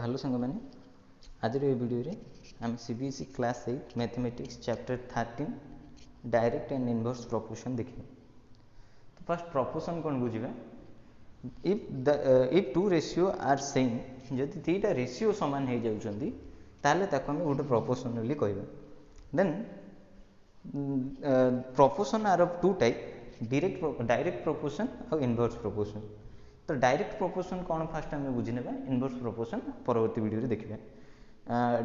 Hello सांग मैंने आज वीडियो रे आम CBSE class 8 mathematics chapter 13 direct and inverse proportion देखिए। तो फर्स्ट प्रोपोर्शन कौन बुझे if two ratio are same जदि दुईटा रेशियो सामान हो जाउछंती ताले ताको हम गोटे प्रोपोर्शन बोली कहबा। Then proportion are of two type direct proportion और इनवर्स प्रोपोर्शन। तो डायरेक्ट प्रोपोर्शन कौन फास्ट आम बुझीने इनवर्स प्रोपोर्शन परवर्ती वीडियो देखिए।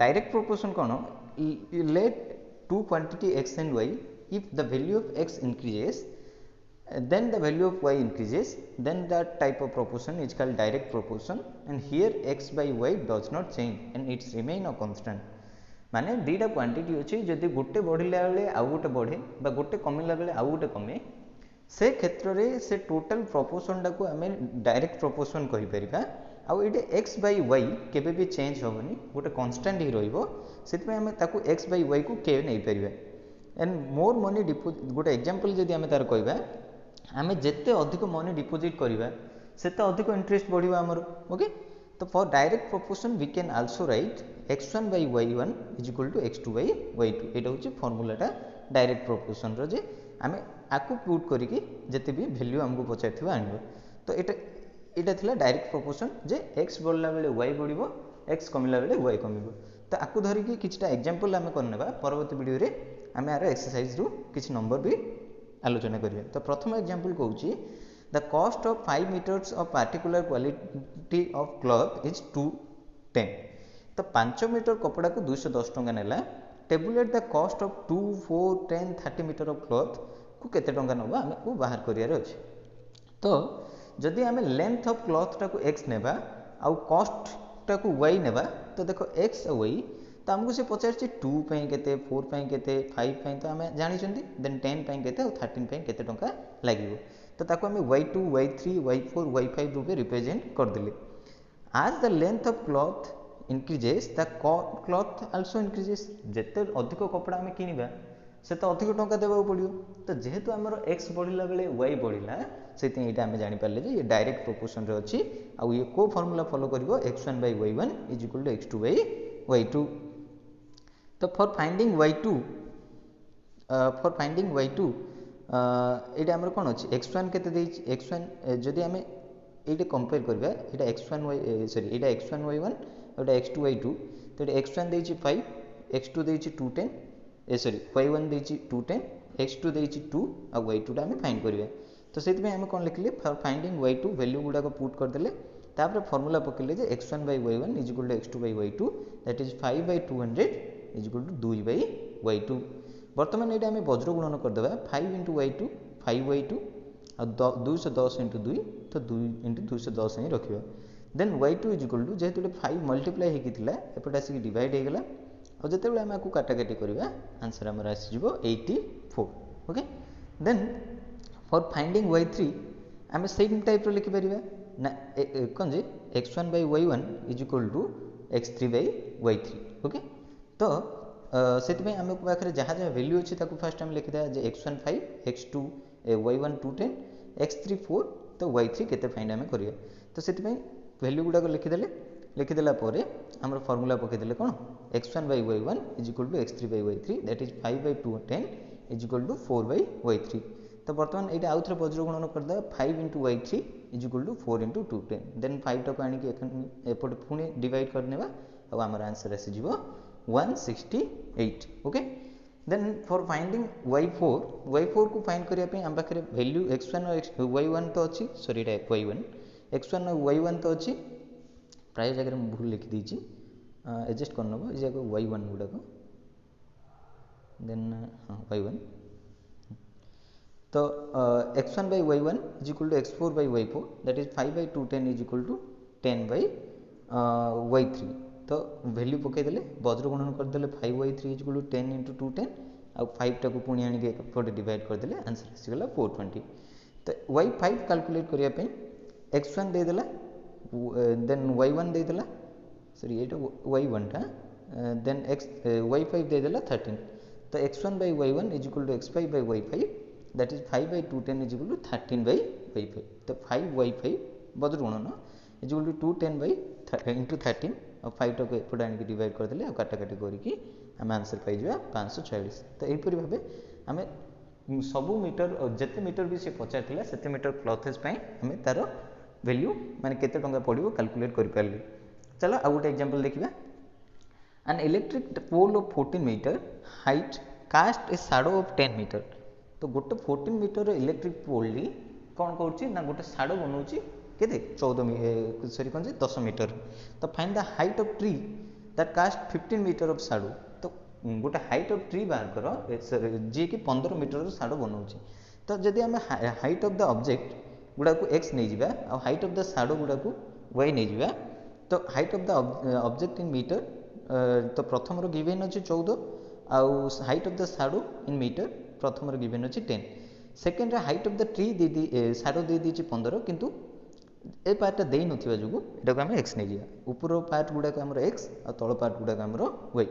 डायरेक्ट प्रोपोर्शन कौन let two quantity x and y if the value of x increases then the value of y increases then that type of proportion is called direct proportion and here x by y does not change and it remain a constant। माने दुईटा quantity अच्छी जदि गोटे बढ़ला बेले आउ गोटे बढ़े बा गोटे कमिला बेले आउ गोटे कमे से क्षेत्र में से टोटल प्रोपोर्शन टाक आम डायरेक्ट प्रोपोर्शन कहीपर आउ ये एक्स बै वाई केबे भी चेंज हेनी गोटे कन्स्टाट ही रही एक्स बै वाई को के नहीं पार। एंड मोर मनी डिपोजिट गोटे एग्जांपल जदि आम तार कहवा आम जिते अधिक मनी डिपोजिट करवा सेते अधिक इंटरेस्ट बढ़िया आमर ओके। तो for direct proportion we can also write x1 by y1 is equal to x2 by y2 ये हूँ फर्मूलाटा डायरेक्ट प्रोपोर्शन रे आम आपको पुट करके जिते भी वैल्यू आमको पचार आण। तो यहाँ थिला डायरेक्ट प्रोपोर्शन जे x बढ़ला बेले y बढ़िबो x कमिला बेले y कमिबो। तो आपको धरिकी किछटा एग्जांपल आम करनेबा परवर्ती वीडियो रे आम यार एक्सरसाइज रु किछ नंबर भी आलोचना करिया। तो प्रथम एग्जांपल कहूची the cost of 5 metres of particular quality of cloth is 210। तो 5 मीटर कपड़ा को 210 टंका नेला tabulate the cost of 2 4 10 30 metre of cloth को केते टंका नबा आमको बाहर करियार अछि। तो जदि आम लेंथ ऑफ क्लॉथ टाको x नेबा आउ कॉस्ट टाको y नेबा तो देखो x और y तो आमको से पचार 2 पई केते 4 पई केते 5 पई तो आम जानिछंती देन 10 पई केते और 13 पई केते टंका लागिवो। तो ताको आम y2 y3 y4 y5 रूपे रिप्रेजेंट कर देले। आज the length of cloth increases the cloth also increases जिते अधिक कपड़ा आम किनिबा से तो अधिक टंका देवा पड़ो। तो जेहेतु आमर x बढ़ला बेले y बढ़ला से आम जापारे ये डायरेक्ट प्रोपोर्शन रे अच्छी आउ ये को फर्मूला फॉलो करिवो x1 by y1 is equal to x2 by y2। तो फॉर फाइंडिंग y2 ये आमर कौन अच्छी x1 केते x1 जदि आम ये कंपेयर करवा ये x1 y1 और x2 y2 तो ये x1 देछि 5 x2 देछि 210 सॉरी y1 देछि 210 x2 देछि 2 और y2 टा आम फाइंड करवा। तो से आम कौन लिखिले फॉर फाइंडिंग y2 वैल्यू गुड़ाक पुट करदे तापर फर्मूला पकेले जे x1 by y1 is equal to x2 by y2 that is 5 by 200 is equal to 2 by y2। बर्तमान ये आम वज्र गुणन करदे 5 इंटू y2 5 y2 और 210 इंटू 2 तो 2 इंटू 210 ही रखा। Then y2 is equal to जेहेतु 5 मल्टीप्लाई होता एपटे आसिक डिवाइड होगा और जिते आम आपको काटाकाटी करवा आंसर आमर आसीज 84 okay. Then for finding y3 आम सेम टाइप लिखिपर ना कौन जे x1 by y1 is equal to x3 by y3 okay. तो से आम पाखे जहाँ जहाँ वैल्यू अच्छी फास्ट आम लिखिदा जे x1 5 x2 y1 210 x3 4 तो y3 केते फाइंड आम करिया। तो से वैल्यू गुड़ाक लिखिदेला आमर फर्मूला पकईदे कौन x1 by y1 is equal to x3 by y3 that is 5 by 210 is equal to 4 by y3। तो बर्तमान ये आउ थे वज्र गुणन करदे 5 into y3 is equal to 4 into 210 then 5 टाक आनिके पुणी डिवाइड करनेबा और आमर आंसर आसीज 168 okay. Then for finding y4 को फाइंड करने आम पाखे वैल्यू x1 और y1 तो अच्छी सॉरी y1 x1 और y1 तो अच्छी प्राय जगह भूल लिखिदी एडजस्ट करनब ये y1 गुड़ाक देन हाँ y1 तो x1 by y1 is equal to x4 by y4 that is 5 by 210 is equal to 10 by y3। तो वैल्यू पकईदे वज्र गुणन करदे 5y3 is equal to 10 into 210 आउ 5 टाक पुणी आनिके डिवाइड करदे आंसर आसीगला 420। तो y5 कैलकुलेट करने x1 देदेला देन y1 देदेला सॉरी ये y1 टा देन y5 देदेला 13। तो x1 by y1 is equal to x5 by y5 that is 5 by 210 is equal to 13 by y5। तो 5y5 वज्र गुणन is equal to 210 by into 13 ଆଉ 5 ଏପଟେ ଆଣିକି ଡିଭାଇଡ଼ କରିଦେଲେ ଆଉ କାଟାକାଟି କରିକି ଆମେ ଆନ୍ସର ପାଇଯିବା 540। ତ ଏହିପରି ଭାବେ ଆମେ ସବୁ ମିଟର ଯେତେ ମିଟର ବି ସେ ପଚାରିଥିଲା ସେତେ ମିଟର କ୍ଲଥେଜ୍ ପାଇଁ ଆମେ ତାର ଭ୍ୟାଲ୍ୟୁ ମାନେ କେତେ ଟଙ୍କା ପଡ଼ିବ କାଲକୁଲେଟ୍ କରିପାରିଲେ। ଚାଲ ଆଉ ଗୋଟେ ଏକ୍ଜାମ୍ପଲ୍ ଦେଖିବା। An electric pole of 14 meter height cast a shadow of 10 meter। तो गोटे 14 मीटर इलेक्ट्रिक पोल कौन कर गोटे शाडो बनाऊँगी केते 10 मीटर। तो find the height of tree that cast 15 metre of shadow. तो गोटे हाइट ऑफ ट्री बाहर कर जी कि 15 मीटर शाडो बनाऊँगी। तो जदि आम हाइट ऑफ द ऑब्जेक्ट गुड़ा को एक्स नहीं जावा और हाइट ऑफ द शाडो गुड़ा को वाई नहीं जावा। तो height of the object in metre तो प्रथम गिवेन अच्छी 14 आउ height of the shadow in metre प्रथम गिवेन अच्छी 10। Second height of the tree shadow दे दी 15 किंतु ए पार्टा दे नथिबा जुगु एटा आम एक्स नहीं जावा। ऊपर पार्ट गुड़ा को आमर एक्स और तल पार्ट गुड़ा आमर वाई।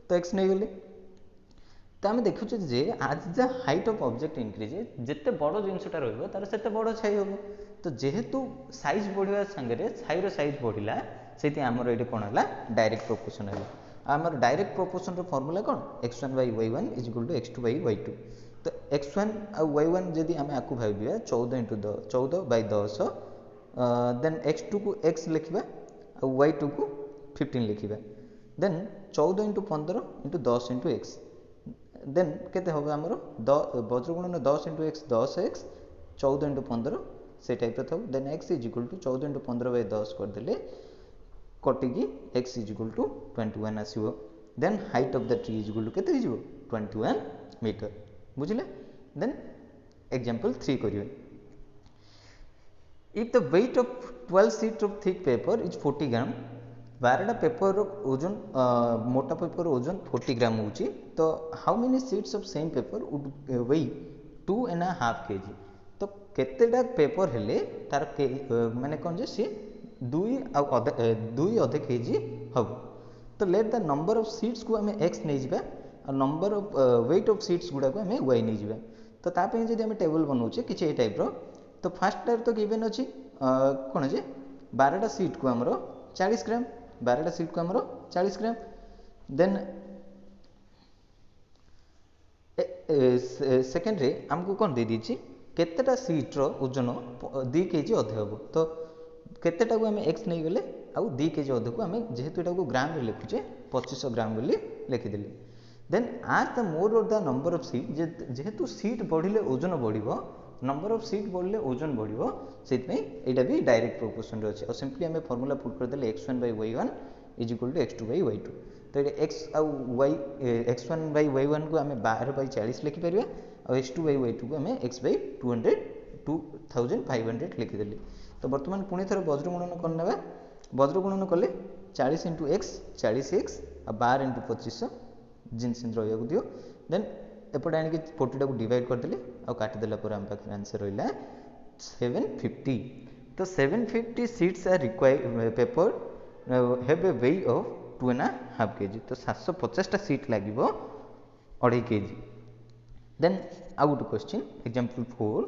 तो एक्स नहीं गले। तो आम देखुचे जे आज the height of object increase जिते बड़ जिनसटा रहिबो तार सेते बड़ छाई होबो। तो जेहेतु साइज बढ़िया संगे छाईर साइज बढ़िला से आमर ये कौन है डायरेक्ट प्रोपोर्शन है। आमर डायरेक्ट प्रोपोर्शन फॉर्मूला कौन x1 by y1 is equal to x2 by y2। तो x1 और y1 जदि आम आपको भाविया 14 by 10 देन x2 को x लिखा और y2 को 15 लिखा then 14 into 15 into 10 into x then केते होबे हमरो वज्रगुणन 10 इंटू एक्स 10x 14 इंटू 15 से टाइप था। Then x is equal to 14 into 15 by 10 करदेले कटिकी x इज इक्वल टू 21 आसीबो। Then height of the tree is equal to केते हिजो 21 मीटर बुझिले। देन एग्जांपल 3 करिवे। If the weight of 12 sheet of thick paper is 40 gram 12टा paper ओजन मोटा पेपर ओजन 40 ग्राम होची। तो how many sheets of same paper would weigh 2.5 kg। तो केतेटा पेपर हेले तार माने कोन जे सी 2 अधे केजी हम। तो let the number of seats को आम एक्स नहीं जावा और number of weight of seats गुड़ा को आम वाई नहीं जावा। तो तापे जदि आम टेबल बनाऊे किसी ए टाइप रो। तो फास्ट टाइप तो गिवन अच्छी कौन जे 12टा सीट को आमर 40 ग्राम 12टा सीट को आमर 40 ग्राम। देन सेकेंड रे आमको कौन दे दीची केतेटा सीट्र ओजन 2 kg अधे हम। तो केतेटा को आम एक्स नहीं गले आउ 2 kg अधे को आम जेहेतु एटा को ग्राम रे लिखुचे 2500 ग्राम बोली लिखिदेली। Then as the more of the number of sheet जेहेतु सीट बढ़िले ओजन बढ़िबो नंबर ऑफ सीट बढ़िले ओजन बढ़िबो सेत में एटा भी डायरेक्ट प्रोपोर्शन रे अछि। और सिंपली आम फार्मूला पुट कर देले x1 by y1 is equal to x2 by y2। तो ये x आउ y x1 by y1 को आम 12 by 40 लिखि परिबा और x2 by y2 को आम x by 2500 लिखिदेली। तो बर्तमान पुणी थर वज्रगुणन कर ना वज्रगुणन कले 40 इंटू एक्स 40x और 12 इंटू 2500 जिन रहा दियो। देन एपटे आनिक 40 को डिवाइड करदेले और काटिदेला आम पाखे आंसर रहा 750। तो 750 seats are required paper have a weight of 2.5 kg। तो 750टा सीट लगे 2.5 kg। देन आउ गोटे question example 4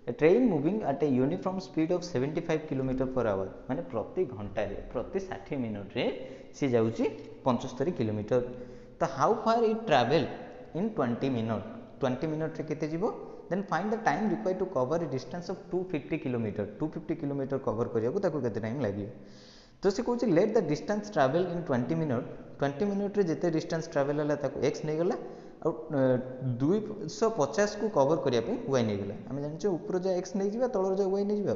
A train moving at a uniform speed of 75 km/h माने प्रति घंटा रे प्रति 60 मिनट रे सी जाउची 75 किलोमीटर। तो how far it travel in 20 minute 20 minute रे केते जीवो। Then find the time required to cover a distance of 250 kilometre 250 kilometre cover करिया को ताको केते टाइम लागियो। तो से कहूँ let the distance travel in 20 minute 20 minute रे जेते डिस्टेंस ट्रैवल हला ताको एक्स नहीं गला और 250 को कवर करिया पे वाई नहीं गला। आम जान ऊपर जा एक्स नहीं जावा तलर जा वाई नहीं जावा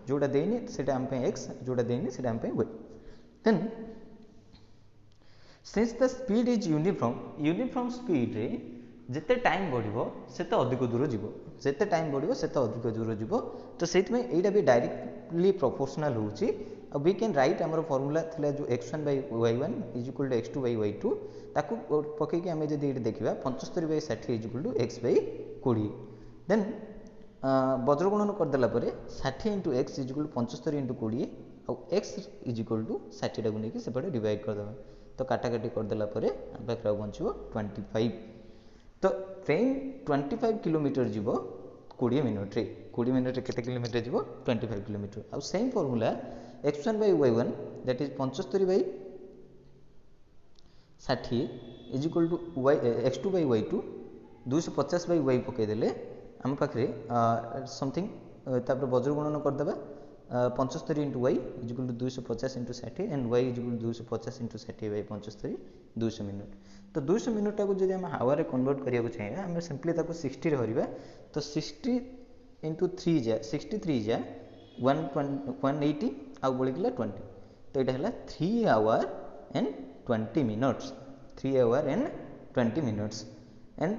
जोटा देनी सेटा आम पे एक्स जोटा देनी सेटा आम पे y. Then since the speed is uniform speed रे जिते टाइम बढ़िबो सेते अधिक दूर जीवो जिते टाइम बढ़िबो सेते अधिक दूर जीवो। तो सेत में एटा भी डायरेक्टली प्रोपोर्शनल होउची। और वी कैन राइट आमर फॉर्मूला थिला जो x1 by y1 is equal to x2 by y2 ताकू पकई के आमे जदी एटा देखिबा 75 by 60 is equal to x by 20। Then वज्रगुणन कर देला परे 60 into x is equal to 75 into 20 और x इज इक्वल टू 60 टा को नेकी सेपटे डिवाइड कर देबा। तो काटाकाटी कर देला परे हम पाखरा बंचिबो 25। तो ट्रेन 25 किलोमीटर जीवो 20 मिनट रे 20 मिनट रे केते किलोमीटर जीवो 25 किलोमीटर। और same formula x1 by y1 that is 75 by 60 is equal to y x2 by y2 250 by y पकईदेले आम पाखे समथिंग तापर वज्र गुणन करदे 75 into y is equal to 250 into 60 and y is equal to 250 into 60 by 75 200 minute. तो 200 minute टाक जब आम हावर कन्वर्ट करने चाहिए आम सिंपली 60 हरवा तो 60 इंटू 3 जाए 63 जाए 180 आउ बढ़िया 20 तो यहाँ है 3 hour and 20 minutes 3 hour and 20 minutes and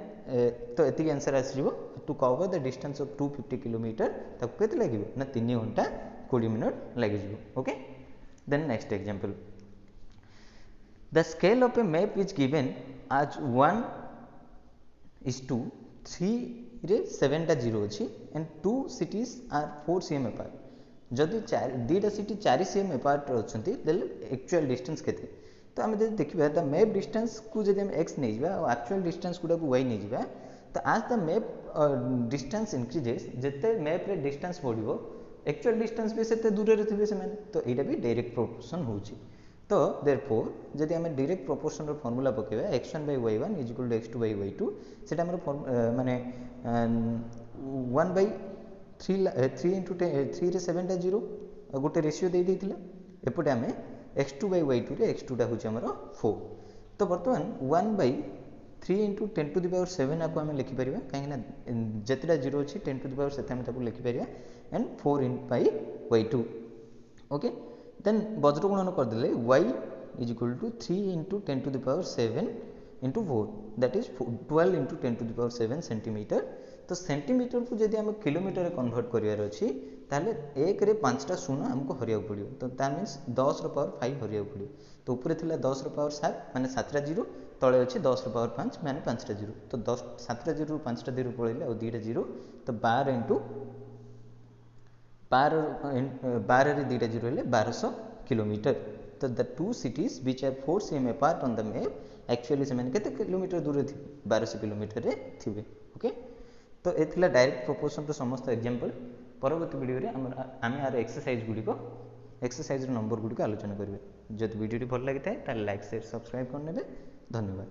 तो ये आंसर आसो to cover the distance of 250 kilometre ताको केते लगे ना 3 घंटा 20 मिनट लगे। Okay then next example the scale of a map is given as 1:3 रे 7 टा 0 अच्छी and 2 cities are 4 cm apart जदि दीटा सिटी 4 cm अपार्ट अच्छा एक्चुअल डिस्टेंस केते तो आम जब देखा द मैप डिस्टेंस को जब हम एक्स नहीं जावा और एक्चुअल डिस्टेंस गुड़ा वाई नहीं जावा तो आज द मैप डिस्टेंस इंक्रीजेस जिते मैप रे डिस्टेंस बढ़ो एक्चुअल डिस्टेंस भी से दूर रे थे से तो यहाँ भी डायरेक्ट प्रोपोर्शन होची। तो देयरफॉर जदि आम डायरेक्ट प्रोपोर्शन रो फार्मूला पकेबा x1 by y1 is equal to x2 by y2 सेटा हमर माने 1 by 3 into 3 रे 7 टा 0 गोटे रेशियो दे देथिला एपटे आमे x2 by y2 रे x2 टा होची हमर 4 तो बर्तमान 1 by 3 into 10 to the power 7 आपको आम लिखिपर कहीं जितेटा 0 अच्छी 10 to the power से लिखिपर and 4 in by y2 okay then वज्र गुणन करदे y is equal to 3 into 10 to the power 7 into 4 that is 12 into 10 to the power 7 centimetre. तो सेंटीमीटर को जब आम किलोमीटर कन्वर्ट करार अच्छी ताले 1 रे 5टा शून्य आमको हरिया पड़ो तो दैट मीन्स 10 रो पावर 5 हरिया पड़ो तो ऊपर थिला 10 रो पावर 7 माने 7टा 0 तले अच्छी 10 रो पावर 5 माने 5टा 0 तो 10 7टा 0 रू 5टा 0 पड़े और 2टा 0 तो 12 इंटू 12 रे 2टा 0 हेले 1200 किलोमीटर। तो the two cities which are 4 cm apart on the map actually से माने केते किलोमीटर दूर थे 1200 किलोमीटर रे थिबे। ओके तो ये थिला डायरेक्ट प्रोपोर्शन तो समस्त एग्जांपल परवर्ती वीडियो रे आम यार एक्सरसाइज गुड़िक एक्सरसाइज नंबर गुड़िक आलोचना करेंगे। जब वीडियो भल लगी था लाइक शेयर सब्सक्राइब करने धन्यवाद।